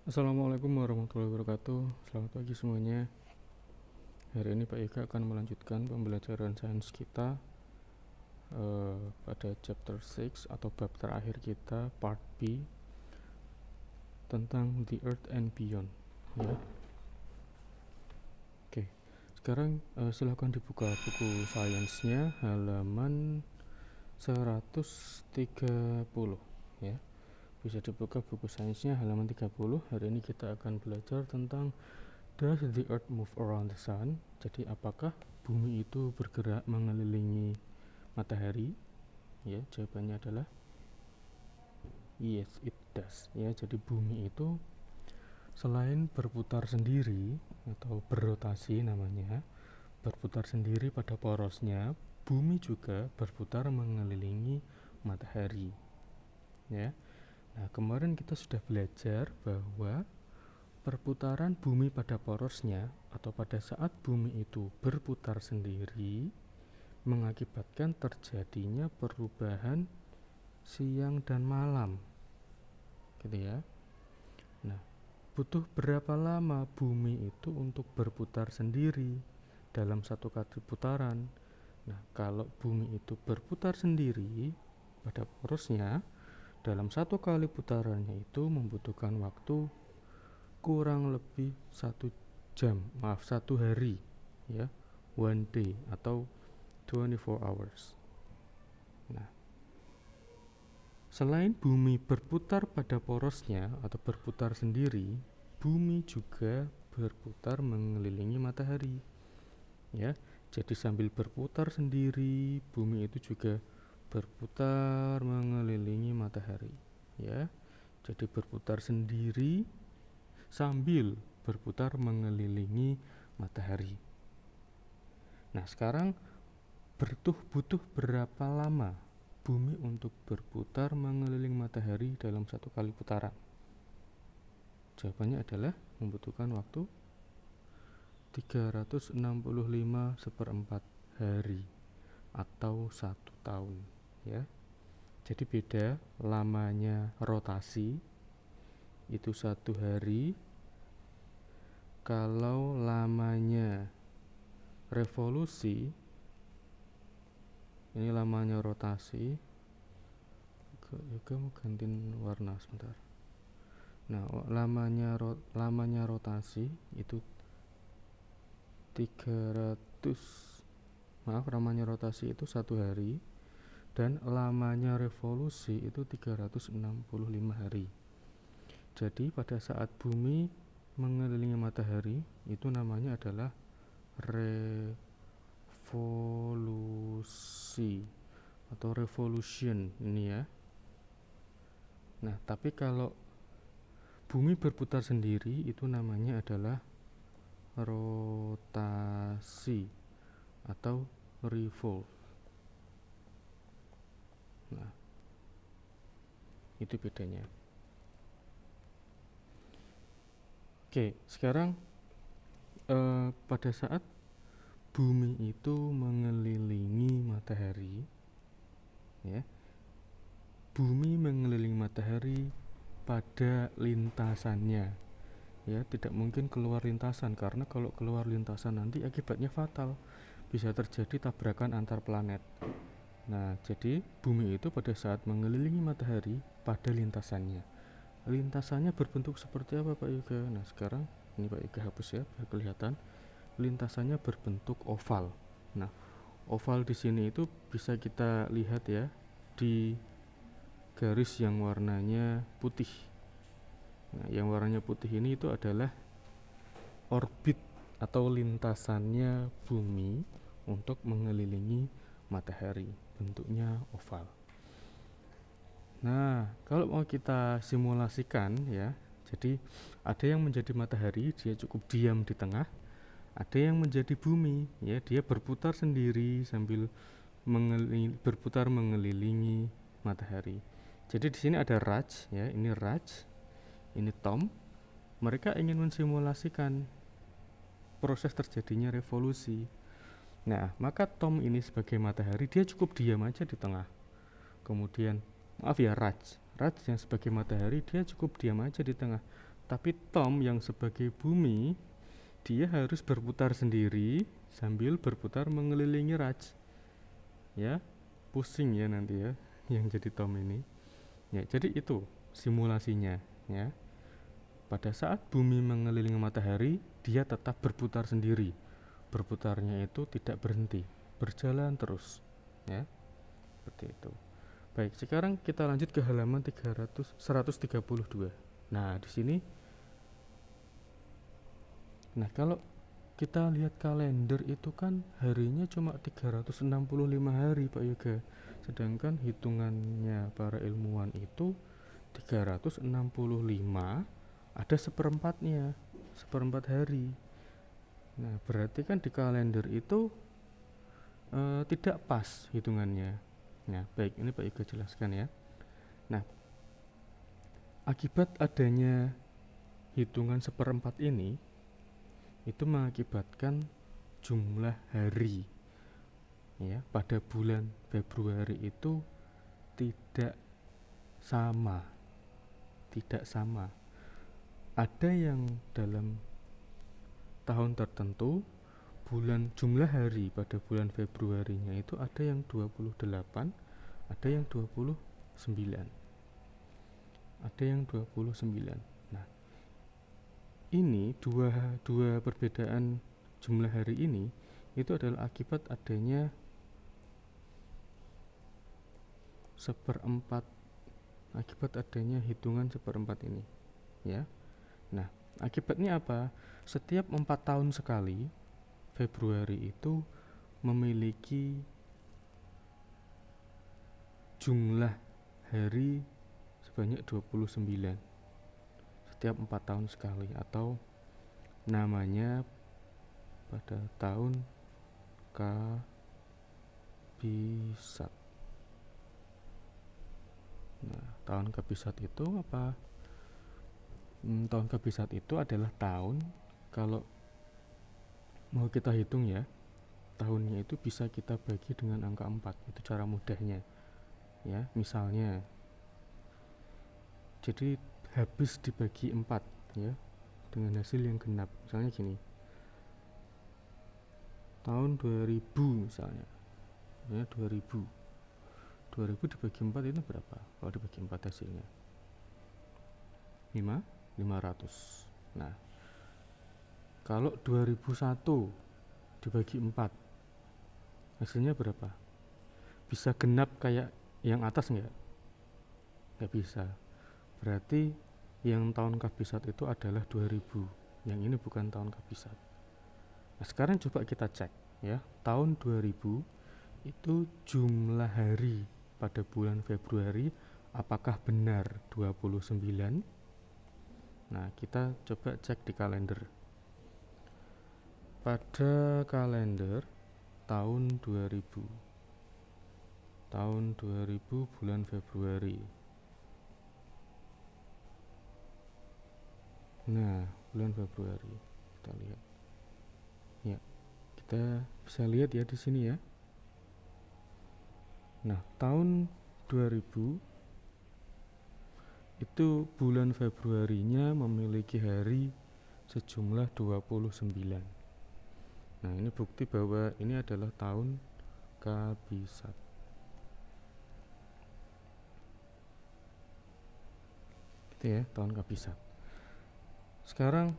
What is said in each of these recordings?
Assalamualaikum warahmatullahi wabarakatuh. Selamat pagi semuanya. Hari ini Pak Ega akan melanjutkan pembelajaran sains kita pada chapter 6 atau bab terakhir kita, part B, tentang the earth and beyond, ya. Oke, sekarang silakan dibuka buku sainsnya halaman 130, ya. Bisa dibuka buku sainsnya halaman 30. Hari ini kita akan belajar tentang does the earth move around the sun? Jadi apakah bumi itu bergerak mengelilingi matahari? Ya, jawabannya adalah yes, it does. Ya, jadi bumi itu selain berputar sendiri atau berrotasi namanya, berputar sendiri pada porosnya, bumi juga berputar mengelilingi matahari. Ya. Nah, kemarin kita sudah belajar bahwa perputaran bumi pada porosnya atau pada saat bumi itu berputar sendiri mengakibatkan terjadinya perubahan siang dan malam, gitu ya. Nah, butuh berapa lama bumi itu untuk berputar sendiri dalam satu kali putaran? Nah, kalau bumi itu berputar sendiri pada porosnya dalam satu kali putarannya itu membutuhkan waktu kurang lebih 1 hari, ya, 1 day atau 24 hours. Nah, selain bumi berputar pada porosnya atau berputar sendiri, bumi juga berputar mengelilingi matahari, ya. Jadi sambil berputar sendiri, bumi itu juga berputar mengelilingi matahari, ya. Jadi berputar sendiri sambil berputar mengelilingi matahari. Nah, sekarang butuh berapa lama bumi untuk berputar mengelilingi matahari dalam satu kali putaran? Jawabannya adalah membutuhkan waktu 365 hari atau 1 tahun, ya. Jadi beda lamanya rotasi itu 1 hari. Kalau lamanya revolusi, ini lamanya rotasi. Juga mau gantiin warna sebentar. Nah, lamanya rotasi itu 1 hari, dan lamanya revolusi itu 365 hari. Jadi pada saat bumi mengelilingi matahari itu namanya adalah revolusi atau revolution ini, ya. Nah, tapi kalau bumi berputar sendiri itu namanya adalah rotasi atau revolve. Nah, itu bedanya. Oke, sekarang pada saat bumi itu mengelilingi matahari, ya, bumi mengelilingi matahari pada lintasannya, ya, tidak mungkin keluar lintasan, karena kalau keluar lintasan nanti akibatnya fatal, bisa terjadi tabrakan antar planet. Nah, jadi bumi itu pada saat mengelilingi matahari pada lintasannya berbentuk seperti apa, Pak Yoga? Nah, sekarang ini Pak Yoga hapus ya biar kelihatan. Lintasannya berbentuk oval. Nah, oval di sini itu bisa kita lihat ya di garis yang warnanya putih. Nah, yang warnanya putih ini itu adalah orbit atau lintasannya bumi untuk mengelilingi matahari, bentuknya oval. Nah, kalau mau kita simulasikan, ya, jadi ada yang menjadi matahari, dia cukup diam di tengah. Ada yang menjadi bumi, ya, dia berputar sendiri sambil berputar mengelilingi matahari. Jadi di sini ada Raj, ya, ini Raj, ini Tom. Mereka ingin mensimulasikan proses terjadinya revolusi. Nah, maka Tom ini sebagai matahari, dia cukup diam aja di tengah. Kemudian Raj yang sebagai matahari, dia cukup diam aja di tengah. Tapi Tom yang sebagai bumi, dia harus berputar sendiri sambil berputar mengelilingi Raj. Ya, pusing ya nanti ya yang jadi Tom ini. Ya, jadi itu simulasinya ya. Pada saat bumi mengelilingi matahari, dia tetap berputar sendiri. Berputarnya itu tidak berhenti, berjalan terus ya. Seperti itu. Baik, sekarang kita lanjut ke halaman 132. Nah, di sini kalau kita lihat kalender itu kan harinya cuma 365 hari Pak Yoga. Sedangkan hitungannya para ilmuwan itu 365 ada seperempatnya, seperempat hari. Nah, berarti kan di kalender itu tidak pas hitungannya. Nah, baik, ini Pak Yoga jelaskan ya. Nah, akibat adanya hitungan seperempat ini, itu mengakibatkan jumlah hari ya pada bulan Februari itu tidak sama. Ada yang dalam tahun tertentu jumlah hari pada bulan Februarinya itu ada yang 28, ada yang 29. Nah, ini dua perbedaan jumlah hari ini itu adalah akibat adanya hitungan seperempat ini ya. Nah, akibatnya apa? Setiap 4 tahun sekali Februari itu memiliki jumlah hari sebanyak 29 setiap 4 tahun sekali, atau namanya pada tahun kabisat. Nah, tahun kabisat itu apa? Tahun kabisat itu adalah tahun, kalau mau kita hitung ya, tahunnya itu bisa kita bagi dengan angka 4. Itu cara mudahnya ya. Misalnya, jadi habis dibagi 4 ya, dengan hasil yang genap. Misalnya gini, tahun 2000 misalnya ya, 2000 dibagi 4 itu berapa? Kalau dibagi 4 hasilnya 500. Nah, kalau 2001 dibagi 4 hasilnya berapa? Bisa genap kayak yang atas enggak? Enggak bisa. Berarti yang tahun kabisat itu adalah 2000. Yang ini bukan tahun kabisat. Nah, sekarang coba kita cek ya. Tahun 2000 itu jumlah hari pada bulan Februari apakah benar 29? Nah, kita coba cek di kalender. Pada kalender tahun 2000 bulan Februari. Nah, bulan Februari kita lihat ya, kita bisa lihat ya di sini ya. Nah, tahun 2000 itu bulan Februarinya memiliki hari sejumlah 29. Nah, ini bukti bahwa ini adalah tahun kabisat. Itu ya, tahun kabisat. Sekarang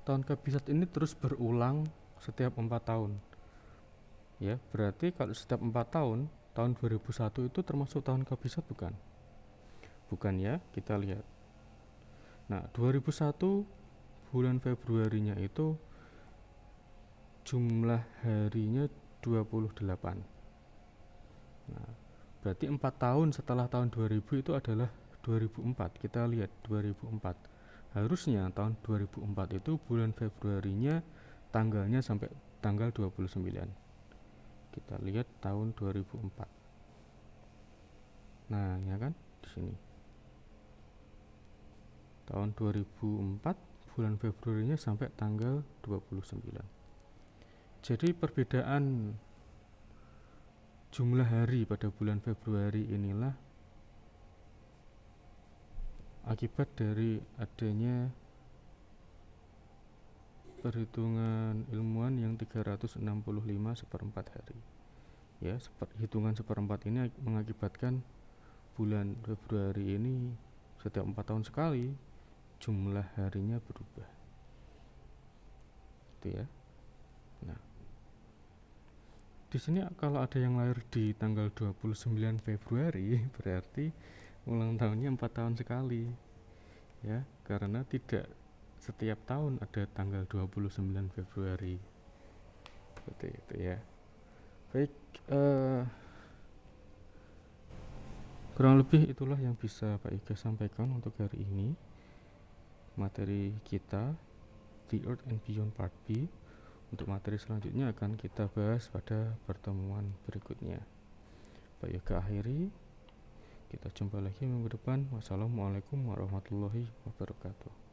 tahun kabisat ini terus berulang setiap 4 tahun. Ya, berarti kalau setiap 4 tahun, tahun 2001 itu termasuk tahun kabisat bukan? Bukan ya, kita lihat. Nah, 2001 bulan Februarinya itu jumlah harinya 28. Nah, berarti 4 tahun setelah tahun 2000 itu adalah 2004. Kita lihat 2004. Harusnya tahun 2004 itu bulan Februarinya tanggalnya sampai tanggal 29. Kita lihat tahun 2004. Nah, ya kan di sini. Tahun 2004 bulan Februarinya sampai tanggal 29. Jadi perbedaan jumlah hari pada bulan Februari inilah akibat dari adanya perhitungan ilmuwan yang 365 hari. Ya, hitungan seperempat ini mengakibatkan bulan Februari ini setiap 4 tahun sekali jumlah harinya berubah. Itu ya. Nah, di sini kalau ada yang lahir di tanggal 29 Februari berarti ulang tahunnya 4 tahun sekali. Ya, karena tidak setiap tahun ada tanggal 29 Februari. Seperti itu ya. Baik, kurang lebih itulah yang bisa Pak Iga sampaikan untuk hari ini. Materi kita The Earth and Beyond Part B. Untuk materi selanjutnya akan kita bahas pada pertemuan berikutnya. Pak Iga akhiri. Kita jumpa lagi minggu depan. Wassalamualaikum warahmatullahi wabarakatuh.